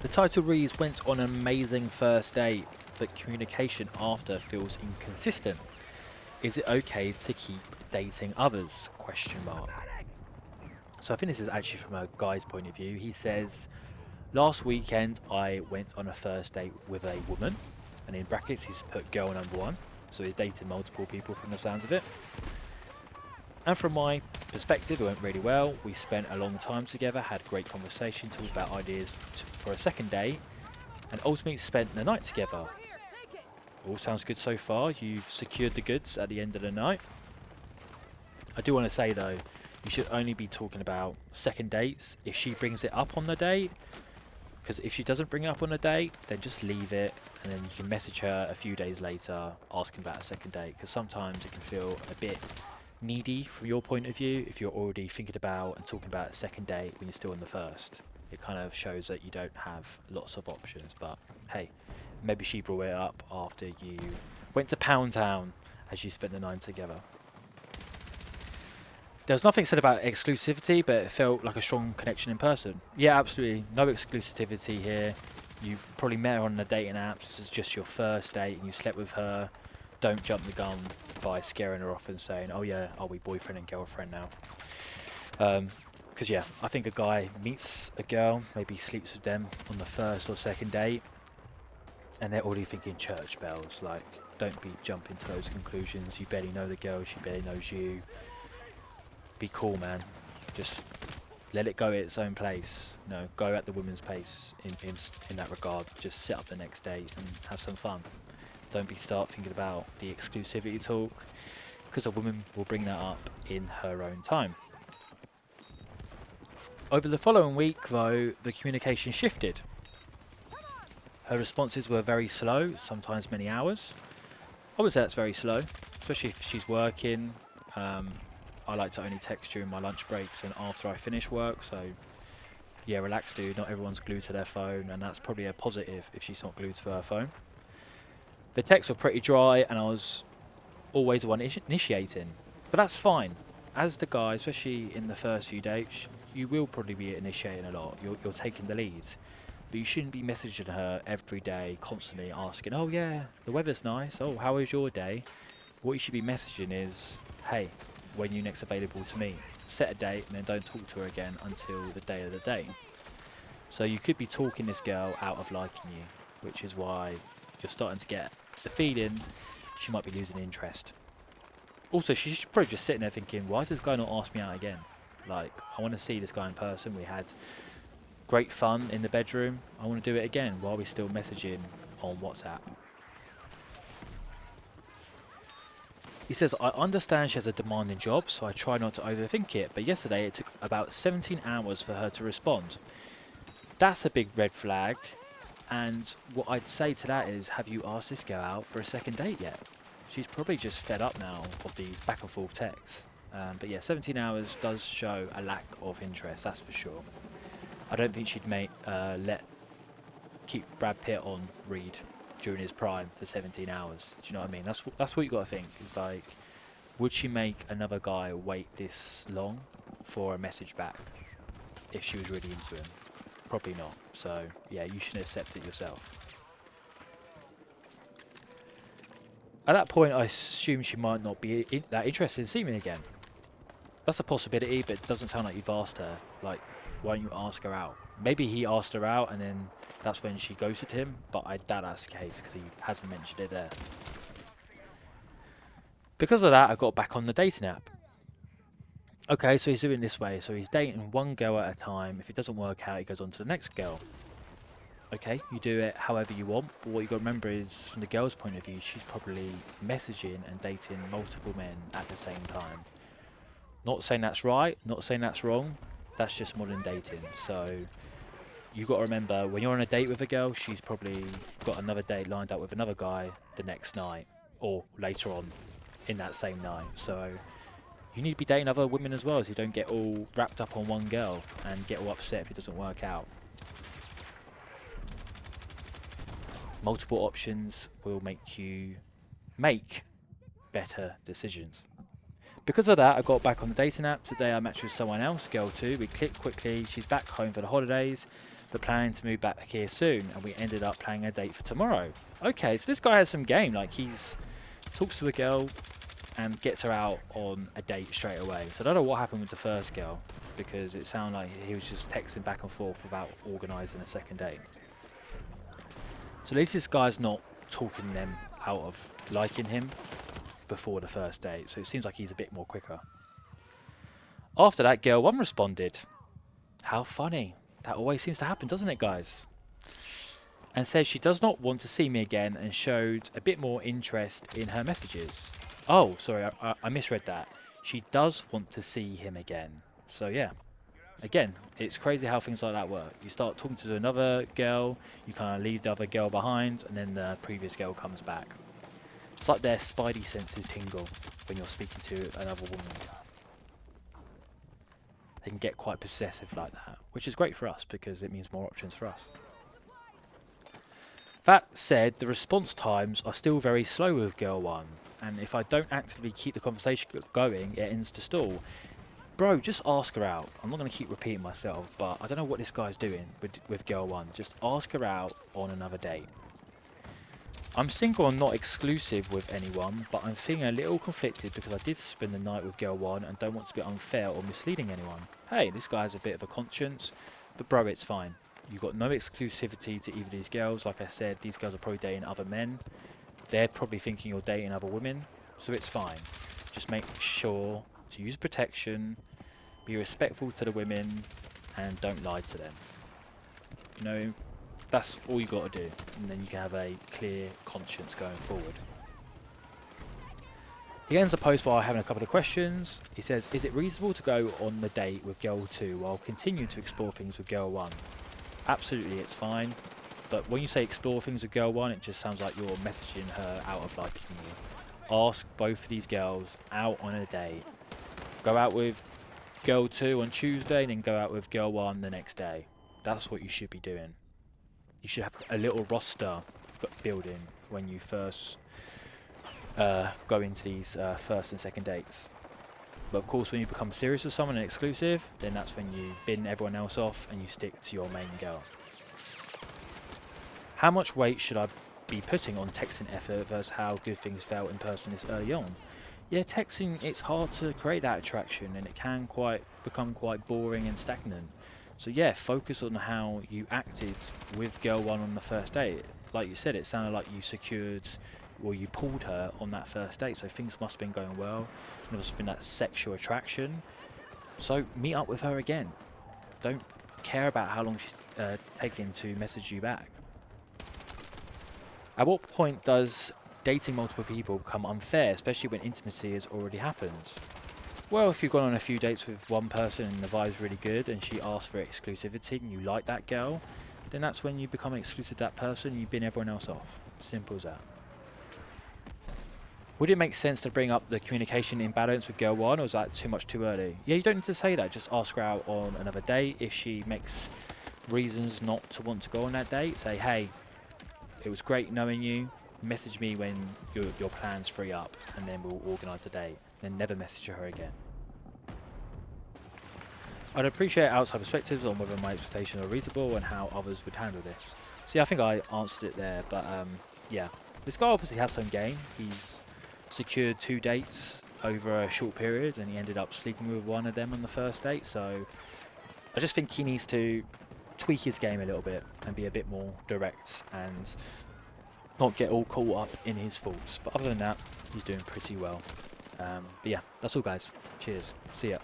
The title reads, went on an amazing first date, but communication after feels inconsistent. Is it okay to keep dating others? Question mark. So I think this is actually from a guy's point of view. He says, last weekend I went on a first date with a woman, and in brackets he's put girl number one. So he's dated multiple people from the sounds of it. And from my perspective, it went really well. We spent a long time together, had great conversation, talked about ideas for a second date, and ultimately spent the night together. All sounds good so far. You've secured the goods at the end of the night. I do want to say though, you should only be talking about second dates if she brings it up on the date. Because if she doesn't bring it up on a date, then just leave it, and then you can message her a few days later asking about a second date. Because sometimes it can feel a bit needy from your point of view if you're already thinking about and talking about a second date when you're still in the first. It kind of shows that you don't have lots of options. But hey, maybe she brought it up after you went to Pound Town as you spent the night together. There's nothing said about exclusivity, but it felt like a strong connection in person. Yeah, absolutely. No exclusivity here. You probably met her on the dating apps. This is just your first date and you slept with her. Don't jump the gun by scaring her off and saying, oh yeah, are we boyfriend and girlfriend now? Because yeah, I think a guy meets a girl, maybe sleeps with them on the first or second date, and they're already thinking church bells. Like, don't be jumping to those conclusions. You barely know the girl, she barely knows you. Be cool, man. Just let it go at its own pace. No, go at the woman's pace in that regard. Just sit up the next date and have some fun. Don't start thinking about the exclusivity talk, because a woman will bring that up in her own time. Over the following week, though, the communication shifted. Her responses were very slow, sometimes many hours. I would say that's very slow, especially if she's working. I like to only text during my lunch breaks and after I finish work, so yeah, relax dude, not everyone's glued to their phone, and that's probably a positive if she's not glued to her phone. The texts were pretty dry and I was always the one initiating, but that's fine. As the guy, especially in the first few dates, you will probably be initiating a lot, you're taking the lead, but you shouldn't be messaging her every day, constantly asking, oh yeah, the weather's nice, oh how was your day? What you should be messaging is, hey, when you next available to me. Set a date and then don't talk to her again until the day of the date. So you could be talking this girl out of liking you, which is why you're starting to get the feeling she might be losing interest. Also, she's probably just sitting there thinking, why is this guy not ask me out again? Like, I want to see this guy in person. We had great fun in the bedroom. I want to do it again while we're still messaging on WhatsApp. He says, I understand she has a demanding job, so I try not to overthink it, but yesterday it took about 17 hours for her to respond. That's a big red flag, and what I'd say to that is, have you asked this girl out for a second date yet? She's probably just fed up now of these back and forth texts. But yeah, 17 hours does show a lack of interest, that's for sure. I don't think she'd keep Brad Pitt on read during his prime for 17 hours. Do you know what I mean? That's what you got to think. Is like, would she make another guy wait this long for a message back if she was really into him? Probably not. So yeah, you should accept it yourself. At that point, I assume she might not be that interested in seeing me again. That's a possibility, but it doesn't sound like you've asked her. Like, why don't you ask her out? Maybe he asked her out and then that's when she ghosted him, but I doubt that's the case because he hasn't mentioned it there. Because of that, I got back on the dating app. Okay, so he's doing it this way. So he's dating one girl at a time. If it doesn't work out, he goes on to the next girl. Okay, you do it however you want, but what you got to remember is, from the girl's point of view, she's probably messaging and dating multiple men at the same time. Not saying that's right, not saying that's wrong. That's just modern dating. So you got to remember, when you're on a date with a girl, she's probably got another date lined up with another guy the next night or later on in that same night. So you need to be dating other women as well, so you don't get all wrapped up on one girl and get all upset if it doesn't work out. Multiple options will make you make better decisions. Because of that, I got back on the dating app. Today I matched with someone else, girl 2. We clicked quickly. She's back home for the holidays. but planning to move back here soon, and we ended up planning a date for tomorrow. Okay, so this guy has some game. Like, he's talks to a girl and gets her out on a date straight away. So I don't know what happened with the first girl, because it sounded like he was just texting back and forth without organising a second date. So at least this guy's not talking them out of liking him before the first date. So it seems like he's a bit more quicker. After that, girl 1 responded. How funny. That always seems to happen, doesn't it, guys? And says she does not want to see me again and showed a bit more interest in her messages. Oh, sorry, I misread that. She does want to see him again. So yeah, again, it's crazy how things like that work. You start talking to another girl, you kind of leave the other girl behind, and then the previous girl comes back. It's like their spidey senses tingle when you're speaking to another woman. They can get quite possessive like that, which is great for us because it means more options for us. That said, the response times are still very slow with girl 1, and if I don't actively keep the conversation going, it ends to stall. Bro, just ask her out. I'm not going to keep repeating myself, but I don't know what this guy's doing with girl 1. Just ask her out on another date. I'm single and not exclusive with anyone, but I'm feeling a little conflicted because I did spend the night with girl 1 and don't want to be unfair or misleading anyone. Hey, this guy has a bit of a conscience, but bro, it's fine. You've got no exclusivity to either of these girls. Like I said, these girls are probably dating other men. They're probably thinking you're dating other women, so it's fine. Just make sure to use protection, be respectful to the women, and don't lie to them. You know, that's all you got to do, and then you can have a clear conscience going forward. He ends the post by having a couple of questions. He says, is it reasonable to go on the date with girl 2 while continuing to explore things with girl 1? Absolutely, it's fine. But when you say explore things with girl 1, it just sounds like you're messaging her out of liking you. Ask both of these girls out on a date. Go out with girl 2 on Tuesday and then go out with girl 1 the next day. That's what you should be doing. You should have a little roster building when you first go into these first and second dates. But of course, when you become serious with someone and exclusive, then that's when you bin everyone else off and you stick to your main girl. How much weight should I be putting on texting effort versus how good things felt in person this early on? Yeah, texting, it's hard to create that attraction and it can become quite boring and stagnant. So yeah, focus on how you acted with girl 1 on the first date. Like you said, it sounded like you secured, or you pulled her on that first date, so things must have been going well. There must have been that sexual attraction. So meet up with her again. Don't care about how long she's taking to message you back. At what point does dating multiple people become unfair, especially when intimacy has already happened? Well, if you've gone on a few dates with one person and the vibe's really good and she asks for exclusivity and you like that girl, then that's when you become exclusive to that person and you bin everyone else off. Simple as that. Would it make sense to bring up the communication imbalance with girl 1, or is that too early? Yeah, you don't need to say that. Just ask her out on another date. If she makes reasons not to want to go on that date, say, hey, it was great knowing you. Message me when your plans free up, and then we'll organise a date. Then never message her again. I'd appreciate outside perspectives on whether my expectations are reasonable and how others would handle this. So yeah, I think I answered it there, but yeah. This guy obviously has some game. He's secured 2 dates over a short period and he ended up sleeping with one of them on the first date, so I just think he needs to tweak his game a little bit and be a bit more direct and not get all caught up in his faults. But other than that, he's doing pretty well. But yeah, that's all guys. Cheers. See ya.